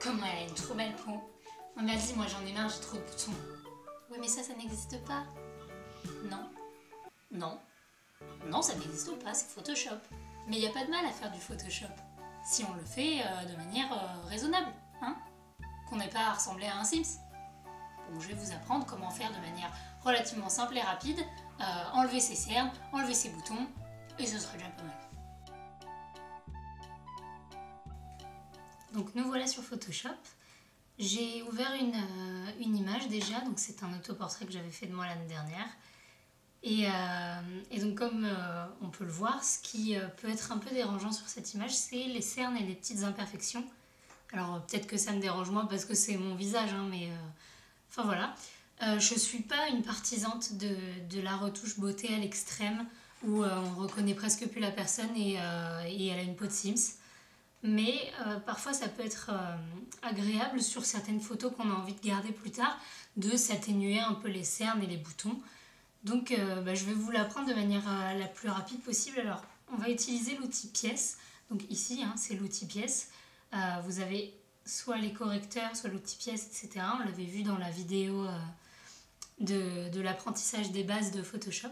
Comment elle a une trop belle peau. On m'a dit, moi j'en ai marre, j'ai trop de boutons. Oui, mais ça n'existe pas. Non. Non. Non, ça n'existe pas, c'est Photoshop. Mais il n'y a pas de mal à faire du Photoshop. Si on le fait de manière raisonnable, hein, qu'on n'ait pas à ressembler à un Sims. Donc je vais vous apprendre comment faire de manière relativement simple et rapide, enlever ses cernes, enlever ses boutons, et ce sera déjà pas mal. Donc nous voilà sur Photoshop. J'ai ouvert une image déjà, donc c'est un autoportrait que j'avais fait de moi l'année dernière. Et donc comme on peut le voir, ce qui peut être un peu dérangeant sur cette image, c'est les cernes et les petites imperfections. Alors peut-être que ça me dérange moi parce que c'est mon visage, hein, mais enfin voilà. Je suis pas une partisante de la retouche beauté à l'extrême où on reconnaît presque plus la personne et elle a une peau de Sims. Mais parfois ça peut être agréable sur certaines photos qu'on a envie de garder plus tard, de s'atténuer un peu les cernes et les boutons. Donc je vais vous l'apprendre de manière la plus rapide possible. Alors on va utiliser l'outil pièce. Donc ici hein, c'est l'outil pièce. Vous avez soit les correcteurs, soit l'outil pièce, etc. On l'avait vu dans la vidéo de l'apprentissage des bases de Photoshop.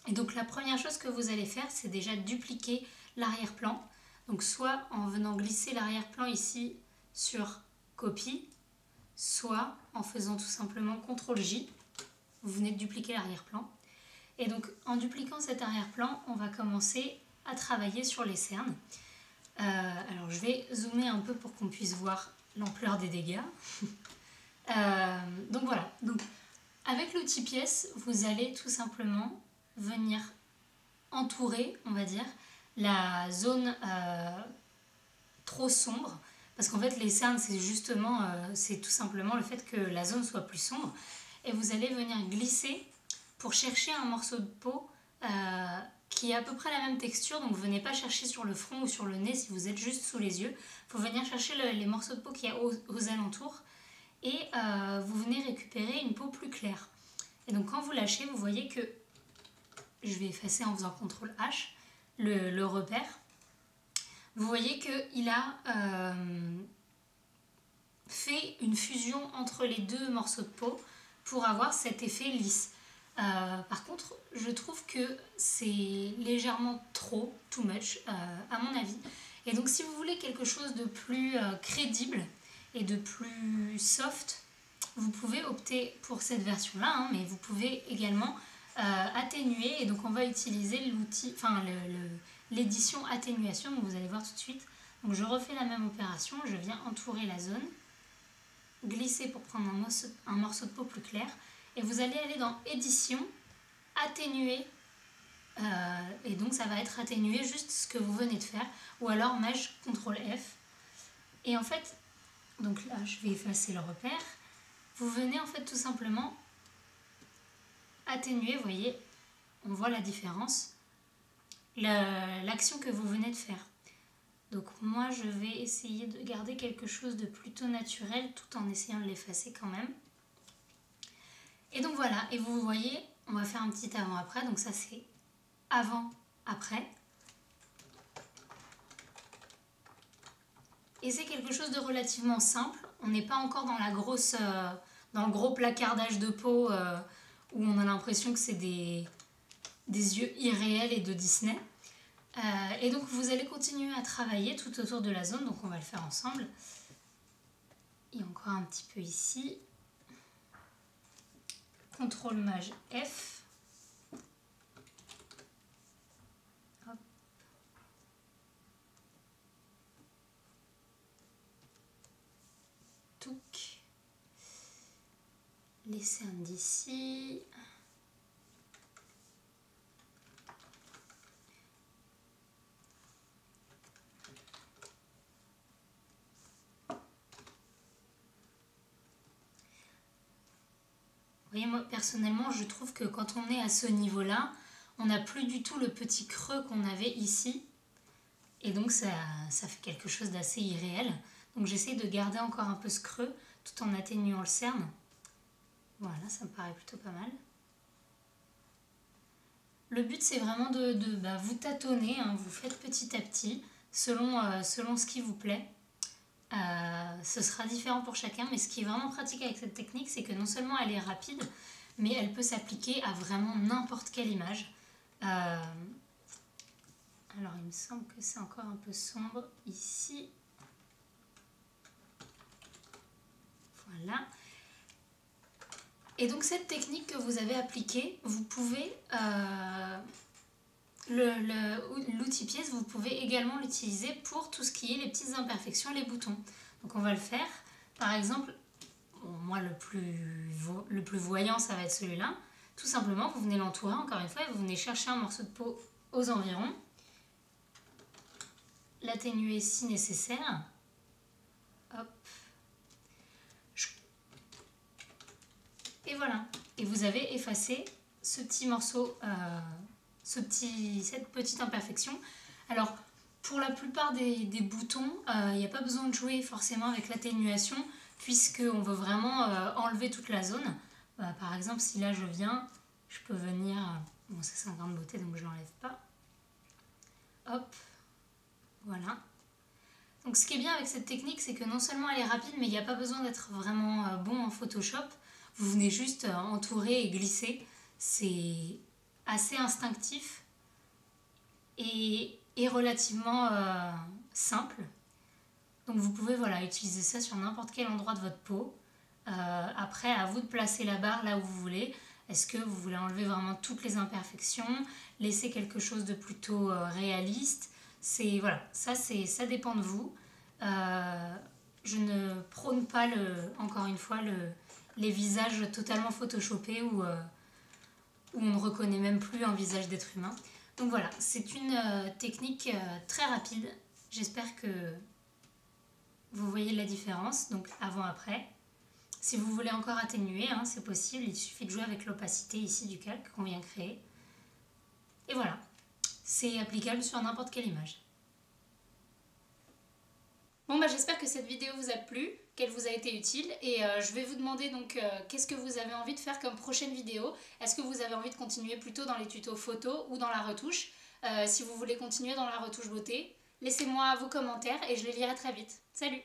Et donc la première chose que vous allez faire, c'est déjà dupliquer l'arrière-plan. Donc soit en venant glisser l'arrière-plan ici sur copie, soit en faisant tout simplement CTRL-J. Vous venez de dupliquer l'arrière-plan. Et donc en dupliquant cet arrière-plan, on va commencer à travailler sur les cernes. Alors je vais zoomer un peu pour qu'on puisse voir l'ampleur des dégâts. Donc voilà, donc, avec l'outil pièce, vous allez tout simplement venir entourer, on va dire, la zone trop sombre. Parce qu'en fait les cernes c'est justement, c'est tout simplement le fait que la zone soit plus sombre. Et vous allez venir glisser pour chercher un morceau de peau qui a à peu près la même texture. Donc venez pas chercher sur le front ou sur le nez si vous êtes juste sous les yeux. Il faut venir chercher les morceaux de peau qu'il y a aux alentours. Et vous venez récupérer une peau plus claire. Et donc quand vous lâchez, vous voyez que, je vais effacer en faisant CTRL-H, le repère. Vous voyez qu'il a fait une fusion entre les deux morceaux de peau pour avoir cet effet lisse. Par contre, je trouve que c'est légèrement trop, too much, à mon avis. Et donc si vous voulez quelque chose de plus crédible et de plus soft, vous pouvez opter pour cette version-là, hein, mais vous pouvez également atténuer. Et donc on va utiliser l'outil, enfin l'édition atténuation, donc vous allez voir tout de suite. Donc je refais la même opération, je viens entourer la zone, glisser pour prendre un morceau de peau plus clair, et vous allez aller dans édition, atténuer, et donc ça va être atténuer juste ce que vous venez de faire, ou alors mesh CTRL-F. Et en fait, donc là je vais effacer le repère, vous venez en fait tout simplement atténuer, vous voyez, on voit la différence, l'action que vous venez de faire. Donc moi je vais essayer de garder quelque chose de plutôt naturel tout en essayant de l'effacer quand même. Et donc voilà, et vous voyez, on va faire un petit avant-après, donc ça c'est avant-après. Et c'est quelque chose de relativement simple, on n'est pas encore dans dans le gros placardage de peau où on a l'impression que c'est des yeux irréels et de Disney. Et donc vous allez continuer à travailler tout autour de la zone, donc on va le faire ensemble. Et encore un petit peu ici. CTRL-MAJ F. Hop. Touc. Les cernes d'ici. Vous voyez, moi personnellement je trouve que quand on est à ce niveau là, on n'a plus du tout le petit creux qu'on avait ici, et donc ça fait quelque chose d'assez irréel. Donc j'essaie de garder encore un peu ce creux tout en atténuant le cerne. Voilà, ça me paraît plutôt pas mal. Le but c'est vraiment de vous tâtonner, hein, vous faites petit à petit selon ce qui vous plaît. Ce sera différent pour chacun, mais ce qui est vraiment pratique avec cette technique, c'est que non seulement elle est rapide, mais elle peut s'appliquer à vraiment n'importe quelle image. Alors il me semble que c'est encore un peu sombre ici. Voilà. Et donc cette technique que vous avez appliquée, vous pouvez, l'outil pièce, vous pouvez également l'utiliser pour tout ce qui est les petites imperfections, les boutons. Donc on va le faire. Par exemple, bon, moi le plus voyant, ça va être celui-là. Tout simplement, vous venez l'entourer encore une fois et vous venez chercher un morceau de peau aux environs. L'atténuer si nécessaire. Hop. Et voilà. Et vous avez effacé ce petit morceau, cette petite imperfection. Alors, pour la plupart des boutons, il n'y a pas besoin de jouer forcément avec l'atténuation, puisqu'on veut vraiment enlever toute la zone. Par exemple, si là je viens, je peux venir... Bon, ça c'est un grain de beauté, donc je ne l'enlève pas. Hop, voilà. Donc ce qui est bien avec cette technique, c'est que non seulement elle est rapide, mais il n'y a pas besoin d'être vraiment bon en Photoshop. Vous venez juste entourer et glisser. C'est assez instinctif et relativement simple. Donc vous pouvez utiliser ça sur n'importe quel endroit de votre peau. Après, à vous de placer la barre là où vous voulez. Est-ce que vous voulez enlever vraiment toutes les imperfections, laisser quelque chose de plutôt réaliste? Ça dépend de vous. Je ne prône pas, encore une fois, les visages totalement photoshopés où on ne reconnaît même plus un visage d'être humain. Donc voilà, c'est une technique très rapide. J'espère que vous voyez la différence, donc avant-après. Si vous voulez encore atténuer, c'est possible, il suffit de jouer avec l'opacité ici du calque qu'on vient créer. Et voilà, c'est applicable sur n'importe quelle image. Bon, j'espère que cette vidéo vous a plu, qu'elle vous a été utile, et je vais vous demander donc qu'est-ce que vous avez envie de faire comme prochaine vidéo. Est-ce que vous avez envie de continuer plutôt dans les tutos photos ou dans la retouche? Si vous voulez continuer dans la retouche beauté, laissez-moi vos commentaires et je les lirai très vite. Salut!